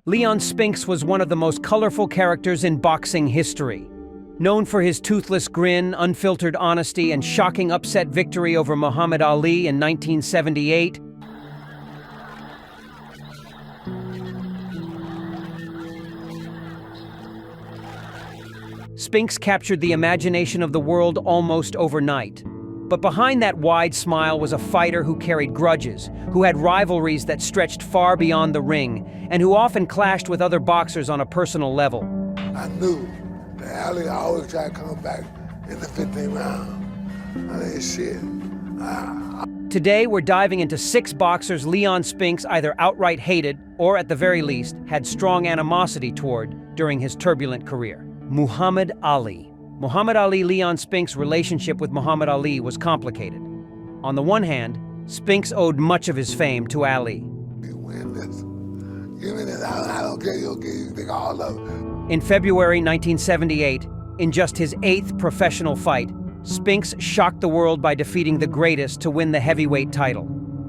Leon Spinks was one of the most colorful characters in boxing history. Known for his toothless grin, unfiltered honesty, and shocking upset victory over Muhammad Ali in 1978, Spinks captured the imagination of the world almost overnight. But behind that wide smile was a fighter who carried grudges, who had rivalries that stretched far beyond the ring, and who often clashed with other boxers on a personal level. I knew that Ali always tried to come back in the 15th round. I ain't shit. Today, we're diving into 6 boxers Leon Spinks either outright hated or, at the very least, had strong animosity toward during his turbulent career. Muhammad Ali. Muhammad Ali Leon Spinks' relationship with Muhammad Ali was complicated. On the one hand, Spinks owed much of his fame to Ali. You win this. Give me this. I don't care. You'll get you think all of it. In February 1978, in just his 8th professional fight, Spinks shocked the world by defeating the greatest to win the heavyweight title.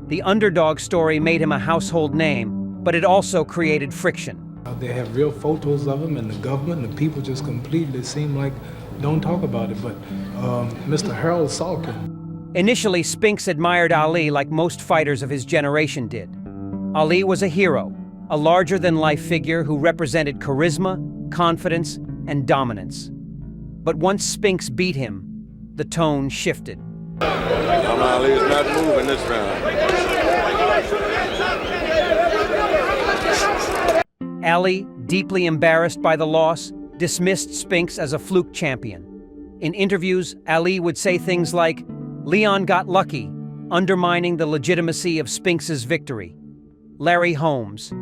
The underdog story made him a household name, but it also created friction. They have real photos of him, and the government and the people just completely seem like don't talk about it, but Mr. Harold Salkin. Initially, Spinks admired Ali like most fighters of his generation did. Ali was a hero, a larger-than-life figure who represented charisma, confidence, and dominance. But once Spinks beat him, the tone shifted. Ali is not moving this round. Ali, deeply embarrassed by the loss, dismissed Spinks as a fluke champion. In interviews, Ali would say things like, "Leon got lucky," undermining the legitimacy of Spinks's victory. Larry Holmes.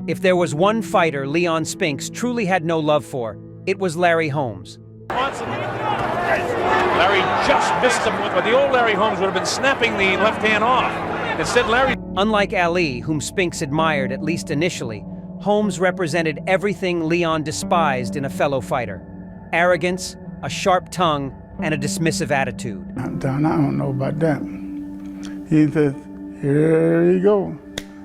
If there was one fighter Leon Spinks truly had no love for, it was Larry Holmes. Larry just missed him, but the old Larry Holmes would have been snapping the left hand off. Instead, Larry... Unlike Ali, whom Spinks admired, at least initially, Holmes represented everything Leon despised in a fellow fighter: arrogance, a sharp tongue, and a dismissive attitude. Don, I don't know about that. He says, "Here you go.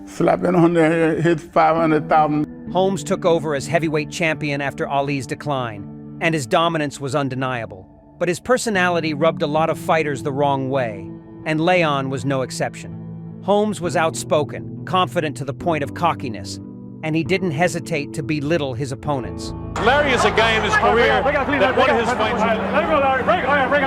Slapping on there, hit 500,000. Holmes took over as heavyweight champion after Ali's decline, and his dominance was undeniable. But his personality rubbed a lot of fighters the wrong way, and Leon was no exception. Holmes was outspoken, confident to the point of cockiness, and he didn't hesitate to belittle his opponents. Larry is a guy in his career that won his fights. Let him go, Larry. Break out, please.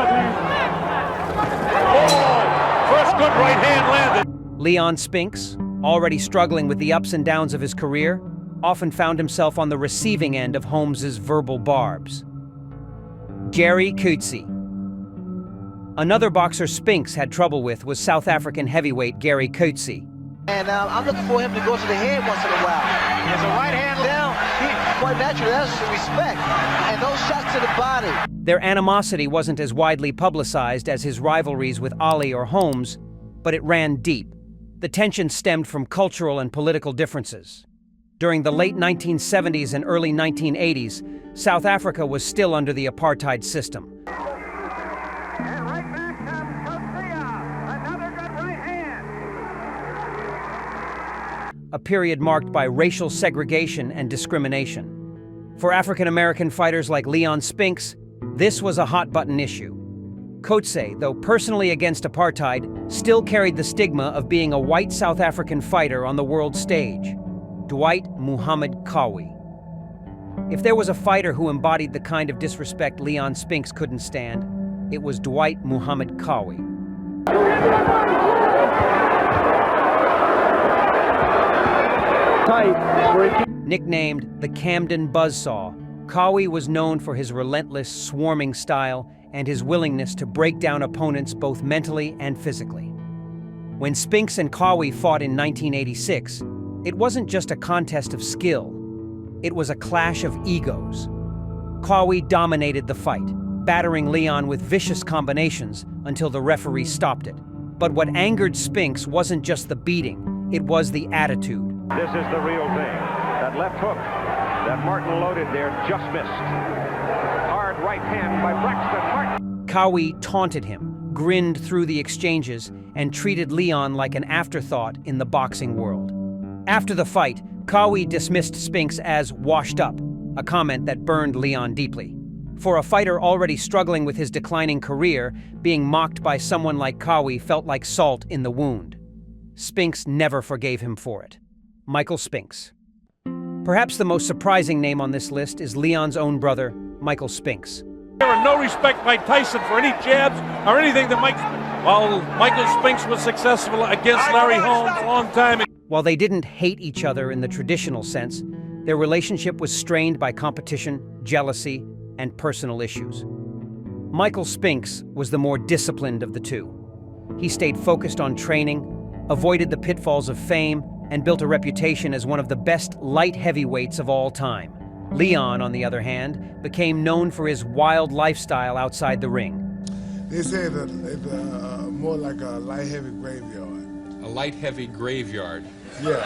Oh, first good right hand landed. Leon Spinks, already struggling with the ups and downs of his career, often found himself on the receiving end of Holmes's verbal barbs. Gerry Coetzee. Another boxer Spinks had trouble with was South African heavyweight Gerry Coetzee. And I'm looking for him to go to the head once in a while. There's a right hand down. Quite naturally, that's some respect. And those shots to the body. Their animosity wasn't as widely publicized as his rivalries with Ali or Holmes, but it ran deep. The tension stemmed from cultural and political differences. During the late 1970s and early 1980s, South Africa was still under the apartheid system. And right back comes Coetzee. Another good right hand. A period marked by racial segregation and discrimination. For African-American fighters like Leon Spinks, this was a hot-button issue. Coetzee, though personally against apartheid, still carried the stigma of being a white South African fighter on the world stage. Dwight Muhammad Qawi. If there was a fighter who embodied the kind of disrespect Leon Spinks couldn't stand, it was Dwight Muhammad Qawi. Nicknamed the Camden Buzzsaw, Qawi was known for his relentless, swarming style and his willingness to break down opponents both mentally and physically. When Spinks and Qawi fought in 1986, it wasn't just a contest of skill, it was a clash of egos. Qawi dominated the fight, battering Leon with vicious combinations until the referee stopped it. But what angered Spinks wasn't just the beating, it was the attitude. This is the real thing. That left hook that Martin loaded there just missed. Hard right hand by Braxton Martin. Qawi taunted him, grinned through the exchanges, and treated Leon like an afterthought in the boxing world. After the fight, Cowie dismissed Spinks as washed up, a comment that burned Leon deeply. For a fighter already struggling with his declining career, being mocked by someone like Cowie felt like salt in the wound. Spinks never forgave him for it. Michael Spinks. Perhaps the most surprising name on this list is Leon's own brother, Michael Spinks. There was no respect by Tyson for any jabs or anything that Michael Spinks was successful against Larry Holmes a long time. While they didn't hate each other in the traditional sense, their relationship was strained by competition, jealousy, and personal issues. Michael Spinks was the more disciplined of the two. He stayed focused on training, avoided the pitfalls of fame, and built a reputation as one of the best light heavyweights of all time. Leon, on the other hand, became known for his wild lifestyle outside the ring. They say that it's more like a light heavy graveyard. A light heavy graveyard. Yeah.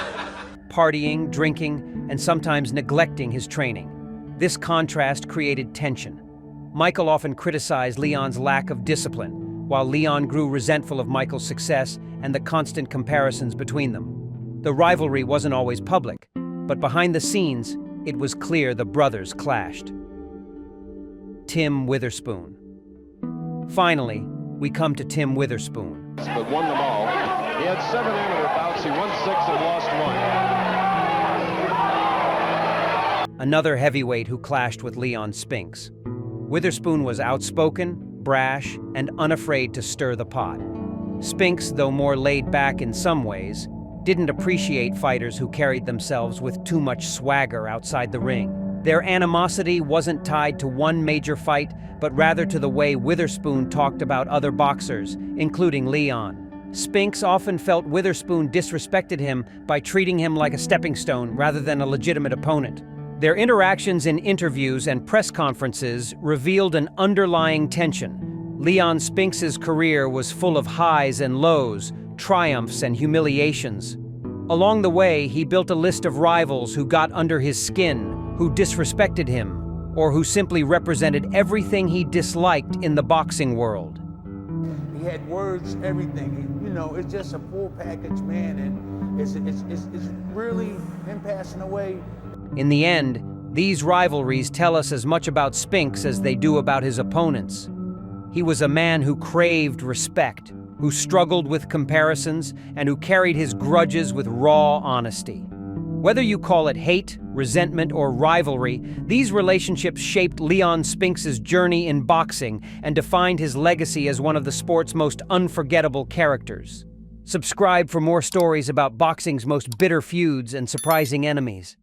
Partying, drinking, and sometimes neglecting his training. This contrast created tension. Michael often criticized Leon's lack of discipline, while Leon grew resentful of Michael's success and the constant comparisons between them. The rivalry wasn't always public, but behind the scenes, it was clear the brothers clashed. Tim Witherspoon. Finally, we come to Tim Witherspoon. But won them all. He had 7 amateur bouts. He won 6 and lost 1. Another heavyweight who clashed with Leon Spinks. Witherspoon was outspoken, brash, and unafraid to stir the pot. Spinks, though more laid back in some ways, didn't appreciate fighters who carried themselves with too much swagger outside the ring. Their animosity wasn't tied to one major fight, but rather to the way Witherspoon talked about other boxers, including Leon. Spinks often felt Witherspoon disrespected him by treating him like a stepping stone rather than a legitimate opponent. Their interactions in interviews and press conferences revealed an underlying tension. Leon Spinks's career was full of highs and lows, triumphs and humiliations. Along the way, he built a list of rivals who got under his skin, who disrespected him, or who simply represented everything he disliked in the boxing world. He had words, everything. You know, it's just a full package, man, and it's really him passing away. In the end, these rivalries tell us as much about Spinks as they do about his opponents. He was a man who craved respect, who struggled with comparisons, and who carried his grudges with raw honesty. Whether you call it hate, resentment, or rivalry, these relationships shaped Leon Spinks's journey in boxing and defined his legacy as one of the sport's most unforgettable characters. Subscribe for more stories about boxing's most bitter feuds and surprising enemies.